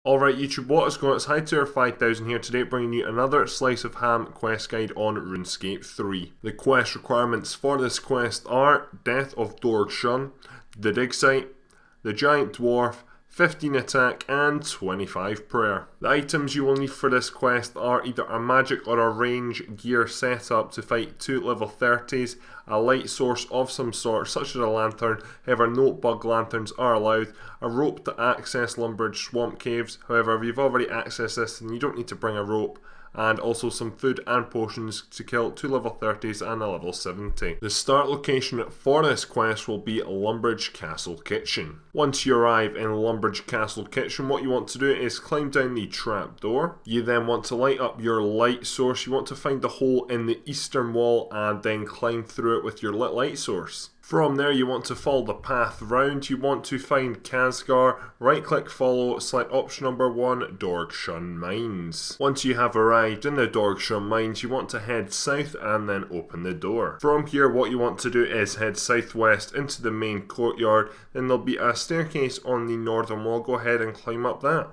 Alright YouTube, what is going on? It's Hightower 5000 here today, bringing you another slice of ham quest guide on RuneScape 3. The quest requirements for this quest are Death of Dorgeshuun, the dig site, the giant dwarf, 15 attack and 25 prayer. The items you will need for this quest are either a magic or a range gear setup to fight 2 level 30s, a light source of some sort such as a lantern, however no bug lanterns are allowed, a rope to access Lumbridge swamp caves, however if you've already accessed this then you don't need to bring a rope, and also some food and potions to kill 2 level 30s and a level 70. The start location for this quest will be Lumbridge Castle Kitchen. Once you arrive in Lumbridge Castle Kitchen, what you want to do is climb down the trapdoor. You then want to light up your light source. You want to find the hole in the eastern wall and then climb through it with your lit light source. From there you want to follow the path round. You want to find Khazgar, right click follow, select option number 1, Dorgeshuun Mines. Once you have arrived in the Dorgeshuun Mines, you want to head south and then open the door. From here what you want to do is head southwest into the main courtyard, then there'll be a staircase on the northern wall. Go ahead and climb up that.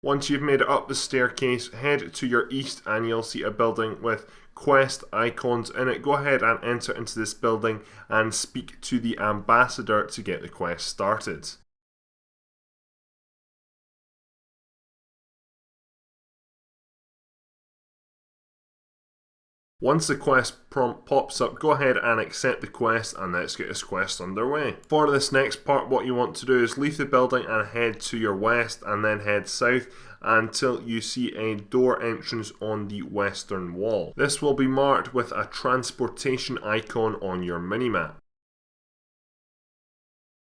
Once you've made it up the staircase, head to your east and you'll see a building with quest icons in it. Go ahead and enter into this building and speak to the ambassador to get the quest started. Once the quest prompt pops up, go ahead and accept the quest and let's get this quest underway. For this next part, what you want to do is leave the building and head to your west and then head south until you see a door entrance on the western wall. This will be marked with a transportation icon on your minimap.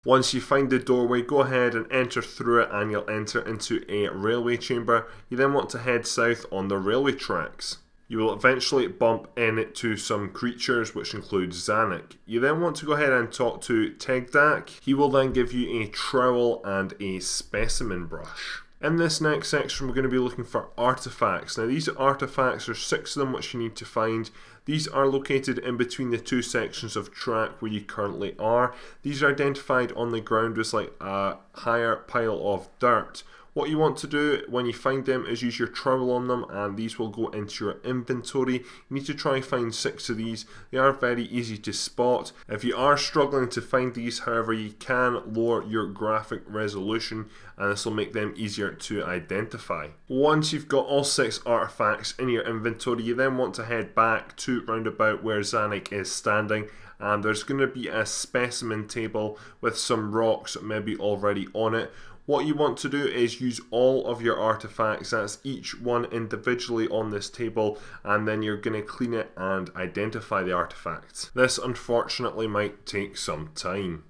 Once you find the doorway, go ahead and enter through it and you'll enter into a railway chamber. You then want to head south on the railway tracks. You will eventually bump into some creatures which include Zanik. You then want to go ahead and talk to Tegdak. He will then give you a trowel and a specimen brush. In this next section we're going to be looking for artifacts. Now these artifacts, there's 6 of them which you need to find. These are located in between the 2 sections of track where you currently are. These are identified on the ground as like a higher pile of dirt. What you want to do when you find them is use your trowel on them and these will go into your inventory. You need to try and find 6 of these. They are very easy to spot. If you are struggling to find these, however, you can lower your graphic resolution and this will make them easier to identify. Once you've got all 6 artifacts in your inventory, you then want to head back to roundabout where Zanik is standing, and there's going to be a specimen table with some rocks maybe already on it. What you want to do is use all of your artifacts, that's each one individually on this table, and then you're going to clean it and identify the artifacts. This unfortunately might take some time.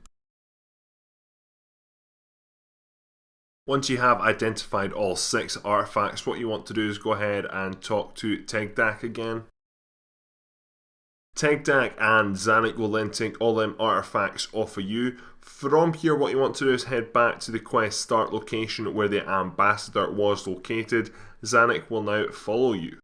Once you have identified all 6 artifacts, what you want to do is go ahead and talk to Tegdak again. Tegdak and Zanik will then take all them artifacts off of you. From here what you want to do is head back to the quest start location where the ambassador was located. Zanik will now follow you.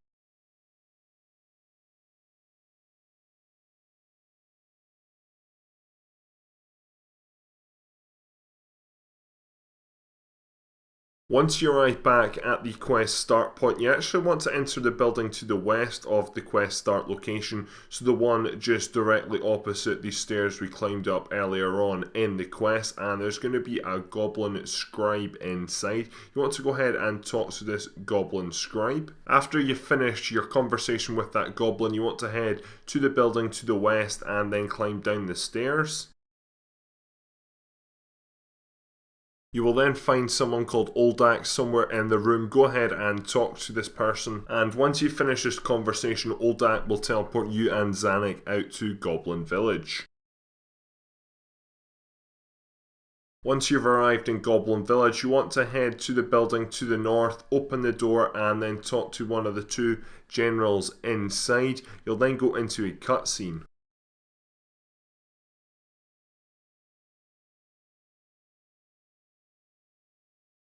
Once you arrive back at the quest start point, you actually want to enter the building to the west of the quest start location, so the one just directly opposite the stairs we climbed up earlier on in the quest, and there's going to be a goblin scribe inside. You want to go ahead and talk to this goblin scribe. After you've finished your conversation with that goblin, you want to head to the building to the west and then climb down the stairs. You will then find someone called Oldak somewhere in the room. Go ahead and talk to this person, and once you finish this conversation, Oldak will teleport you and Zanik out to Goblin Village. Once you've arrived in Goblin Village, you want to head to the building to the north, open the door and then talk to one of the 2 generals inside. You'll then go into a cutscene.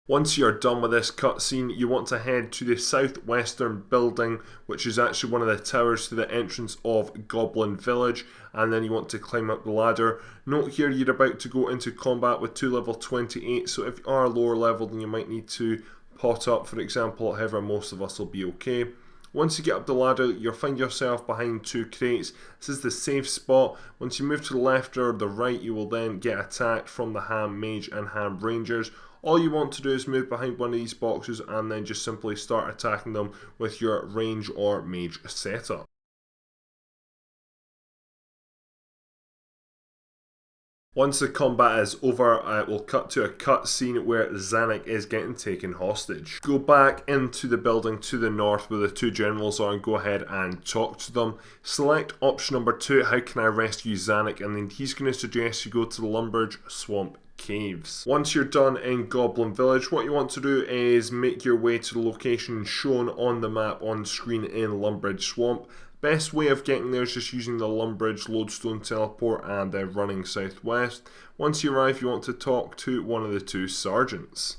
Once you're done with this cutscene, you want to head to the southwestern building, which is actually one of the towers to the entrance of Goblin Village, and then you want to climb up the ladder. Note here you're about to go into combat with 2 level 28, so if you are lower level then you might need to pot up, for example, however most of us will be okay. Once you get up the ladder, you'll find yourself behind 2 crates. This is the safe spot. Once you move to the left or the right, you will then get attacked from the H.A.M Mage and H.A.M Rangers. All you want to do is move behind one of these boxes and then just simply start attacking them with your range or mage setup. Once the combat is over, we'll cut to a cutscene where Zanik is getting taken hostage. Go back into the building to the north where the 2 generals are and go ahead and talk to them. Select option number 2, how can I rescue Zanik, and then he's going to suggest you go to the Lumbridge Swamp Caves. Once you're done in Goblin Village, what you want to do is make your way to the location shown on the map on screen in Lumbridge Swamp. Best way of getting there is just using the Lumbridge Lodestone teleport and then running southwest. Once you arrive, you want to talk to one of the 2 sergeants.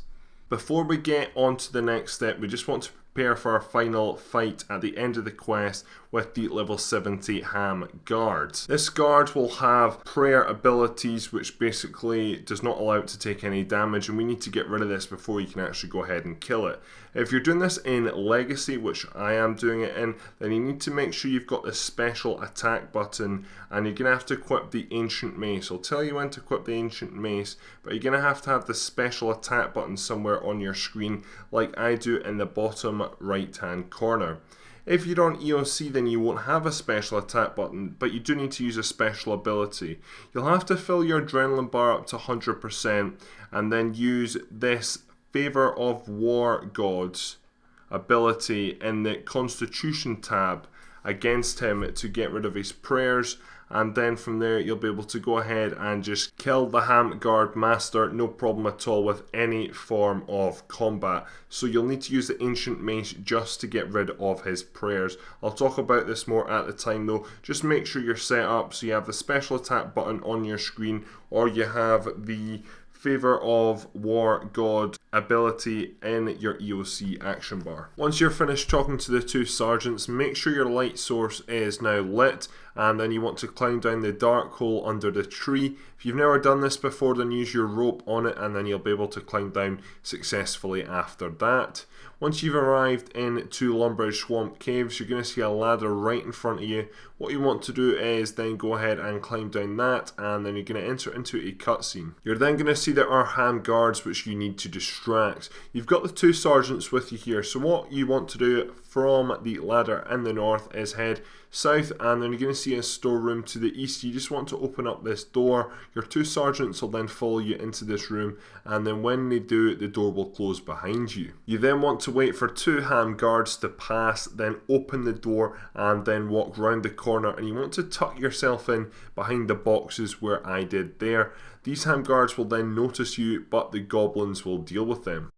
Before we get on to the next step, we just want to prepare for our final fight at the end of the quest with the level 70 H.A.M guards. This guard will have prayer abilities which basically does not allow it to take any damage, and we need to get rid of this before you can actually go ahead and kill it. If you're doing this in Legacy, which I am doing it in, then you need to make sure you've got the special attack button, and you're going to have to equip the Ancient Mace. I'll tell you when to equip the Ancient Mace, but you're going to have the special attack button somewhere on your screen like I do in the bottom right hand corner. If you're on EOC, then you won't have a special attack button, but you do need to use a special ability. You'll have to fill your adrenaline bar up to 100% and then use this Favor of War Gods ability in the Constitution tab against him to get rid of his prayers, and then from there you'll be able to go ahead and just kill the H.A.M Guard Master, no problem at all with any form of combat. So you'll need to use the Ancient Mace just to get rid of his prayers. I'll talk about this more at the time though. Just make sure you're set up so you have the special attack button on your screen, or you have the Favor of War God ability in your EOC action bar. Once you're finished talking to the 2 sergeants, make sure your light source is now lit, and then you want to climb down the dark hole under the tree. If you've never done this before, then use your rope on it and then you'll be able to climb down successfully after that. Once you've arrived into Lumbridge Swamp Caves, you're going to see a ladder right in front of you. What you want to do is then go ahead and climb down that, and then you're going to enter into a cutscene. You're then going to see there are H.A.M guards which you need to distract. You've got the 2 sergeants with you here, so what you want to do from the ladder in the north is head south, and then you're going to see a storeroom to the east. You just want to open up this door. Your 2 sergeants will then follow you into this room, and then when they do, the door will close behind you. You then want to wait for 2 H.A.M guards to pass, then open the door and then walk round the corner, and you want to tuck yourself in behind the boxes where I did there. These H.A.M guards will then notice you, but the goblins will deal with them.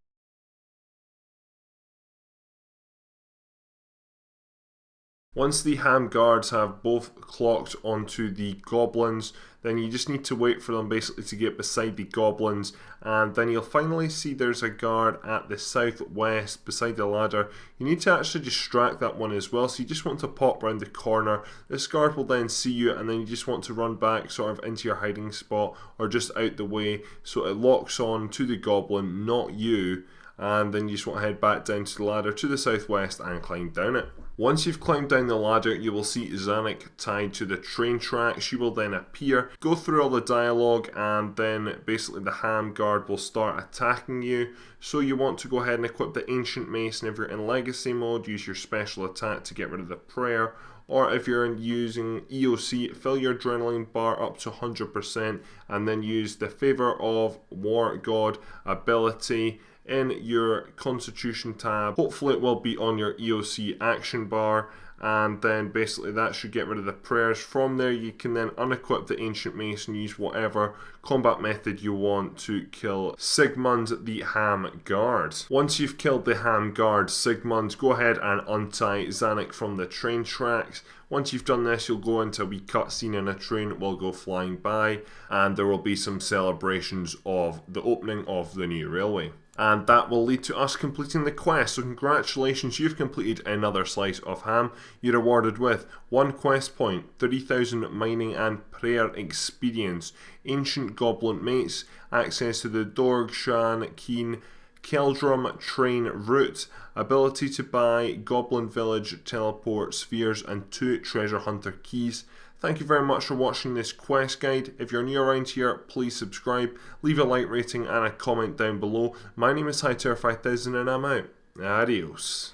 Once the H.A.M guards have both clocked onto the goblins, then you just need to wait for them basically to get beside the goblins, and then you'll finally see there's a guard at the southwest beside the ladder. You need to actually distract that one as well, so you just want to pop around the corner. This guard will then see you, and then you just want to run back sort of into your hiding spot or just out the way so it locks on to the goblin, not you. And then you just want to head back down to the ladder to the southwest and climb down it. Once you've climbed down the ladder, you will see Zanik tied to the train track. She will then appear, go through all the dialogue, and then basically the H.A.M guard will start attacking you. So you want to go ahead and equip the Ancient Mace, and if you're in Legacy mode, use your special attack to get rid of the prayer. Or if you're using EOC, fill your adrenaline bar up to 100% and then use the Favor of War God ability in your Constitution tab. Hopefully it will be on your EOC action bar, and then basically that should get rid of the prayers. From there you can then unequip the Ancient Mace and use whatever combat method you want to kill Sigmund the H.A.M guard. Once you've killed the H.A.M guard Sigmund, go ahead and untie Zanik from the train tracks. Once you've done this, you'll go into a wee cutscene and a train will go flying by, and there will be some celebrations of the opening of the new railway. And that will lead to us completing the quest. So congratulations, you've completed another slice of ham. You're rewarded with 1 quest point, 30,000 mining and prayer experience, ancient goblin mates, access to the Dorgesh-Kaan Keldrum train route, ability to buy Goblin Village teleport spheres, and 2 treasure hunter keys. Thank you very much for watching this quest guide. If you're new around here, please subscribe, leave a like rating and a comment down below. My name is Hightower 5000 and I'm out. Adios.